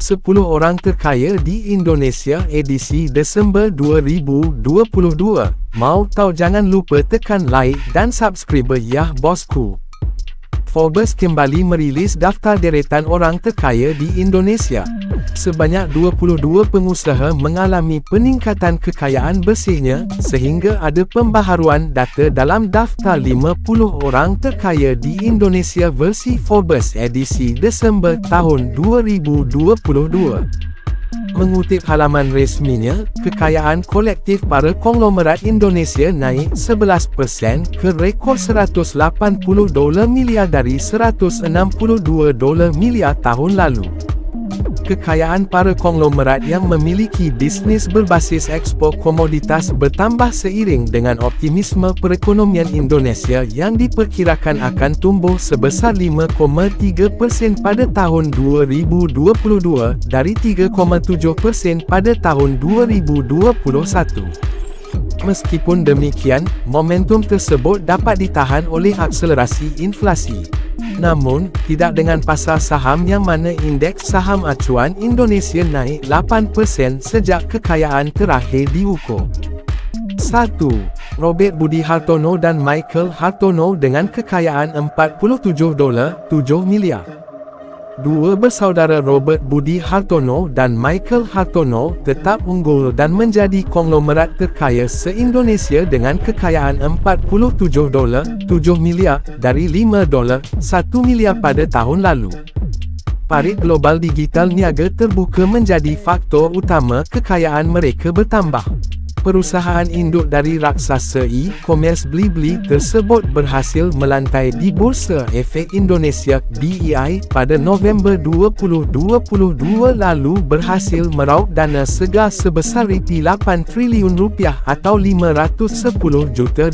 10 Orang Terkaya di Indonesia edisi Desember 2022. Mau tahu, jangan lupa tekan like dan subscribe ya bosku. Forbes kembali merilis daftar deretan orang terkaya di Indonesia. Sebanyak 22 pengusaha mengalami peningkatan kekayaan bersihnya, sehingga ada pembaharuan data dalam daftar 50 orang terkaya di Indonesia versi Forbes edisi Desember tahun 2022. Mengutip halaman resminya, kekayaan kolektif para konglomerat Indonesia naik 11% ke rekod $180 miliar dari $162 miliar tahun lalu. Kekayaan para konglomerat yang memiliki bisnis berbasis ekspor komoditas bertambah seiring dengan optimisme perekonomian Indonesia yang diperkirakan akan tumbuh sebesar 5,3% pada tahun 2022 dari 3,7% pada tahun 2021. Meskipun demikian, momentum tersebut dapat ditahan oleh akselerasi inflasi. Namun, tidak dengan pasar saham yang mana indeks saham acuan Indonesia naik 8% sejak kekayaan terakhir diukur. 1. Robert Budi Hartono dan Michael Hartono dengan kekayaan $47.7 miliar. Dua bersaudara Robert Budi Hartono dan Michael Hartono tetap unggul dan menjadi konglomerat terkaya se-Indonesia dengan kekayaan $47.7 miliar dari $5.1 miliar pada tahun lalu. Parit global digital niaga terbuka menjadi faktor utama kekayaan mereka bertambah. Perusahaan induk dari raksasa e-commerce Blibli tersebut berhasil melantai di Bursa Efek Indonesia (BEI) pada November 2022 lalu, berhasil meraup dana segar sebesar Rp8 triliun atau $510 juta.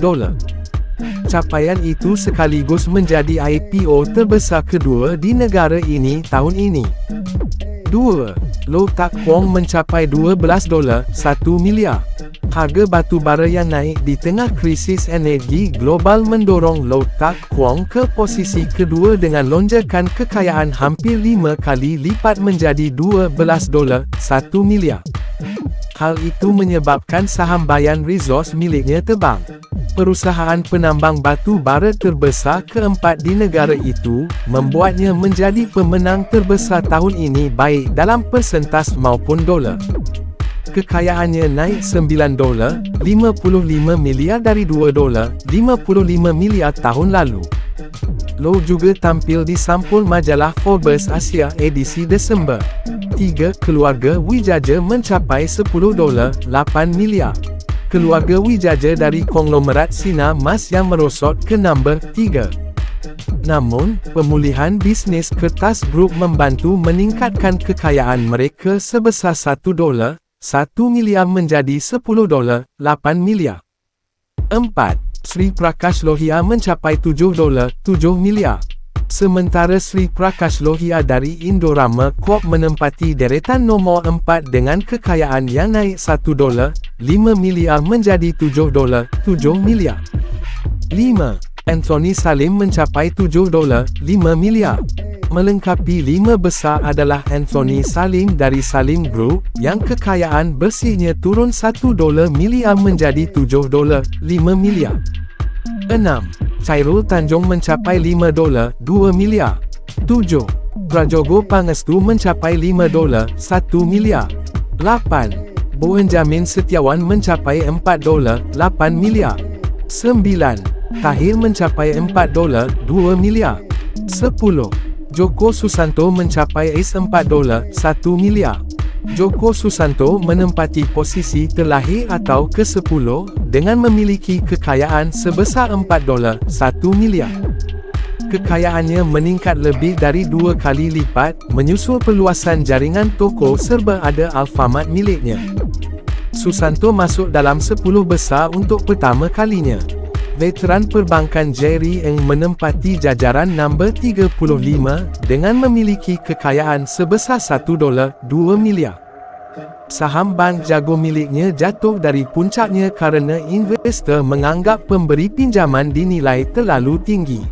Capaian itu sekaligus menjadi IPO terbesar kedua di negara ini tahun ini. 2. Low Tak Kwong mencapai $12.1 miliar. Harga batu bara yang naik di tengah krisis energi global mendorong Low Tak Kwong ke posisi kedua dengan lonjakan kekayaan hampir 5 kali lipat menjadi $12.1 miliar. Hal itu menyebabkan saham Bayan Resources miliknya terbang. Perusahaan penambang batu bara terbesar keempat di negara itu, membuatnya menjadi pemenang terbesar tahun ini baik dalam persentase maupun dolar. Kekayaannya naik $9.55 miliar dari $2.55 miliar tahun lalu. Low juga tampil di sampul majalah Forbes Asia edisi Desember. 3. Keluarga Wijaja mencapai $10.8 miliar. Keluarga Wijaja dari konglomerat Sinar Mas yang merosot ke nombor 3. Namun, pemulihan bisnis Kertas Group membantu meningkatkan kekayaan mereka sebesar $1 miliar menjadi $10.8 miliar. 4. Sri Prakash Lohia mencapai $7.7 miliar. Sementara Sri Prakash Lohia dari Indorama Corp menempati deretan nombor 4 dengan kekayaan yang naik $1.5 miliar menjadi $7.7 miliar. 5. Anthony Salim mencapai $7.5 miliar. Melengkapi 5 besar adalah Anthony Salim dari Salim Group, yang kekayaan bersihnya turun $1 miliar menjadi $7.5 miliar. 6. Chairul Tanjung mencapai $5.2 miliar. 7. Prajogo Pangestu mencapai $5.1 miliar. 8. Boenjamin Setiawan mencapai $4.8 miliar. 9. Tahir mencapai $4.2 miliar. 10. Joko Susanto mencapai $4.1 miliar. Joko Susanto menempati posisi terakhir atau ke-10 dengan memiliki kekayaan sebesar $4.1 miliar. Kekayaannya meningkat lebih dari 2 kali lipat, menyusul perluasan jaringan toko serba ada Alfamart miliknya. Susanto masuk dalam 10 besar untuk pertama kalinya. Veteran perbankan Jerry Eng menempati jajaran nombor 35 dengan memiliki kekayaan sebesar $1.2 miliar. Saham Bank Jago miliknya jatuh dari puncaknya kerana investor menganggap pemberi pinjaman dinilai terlalu tinggi.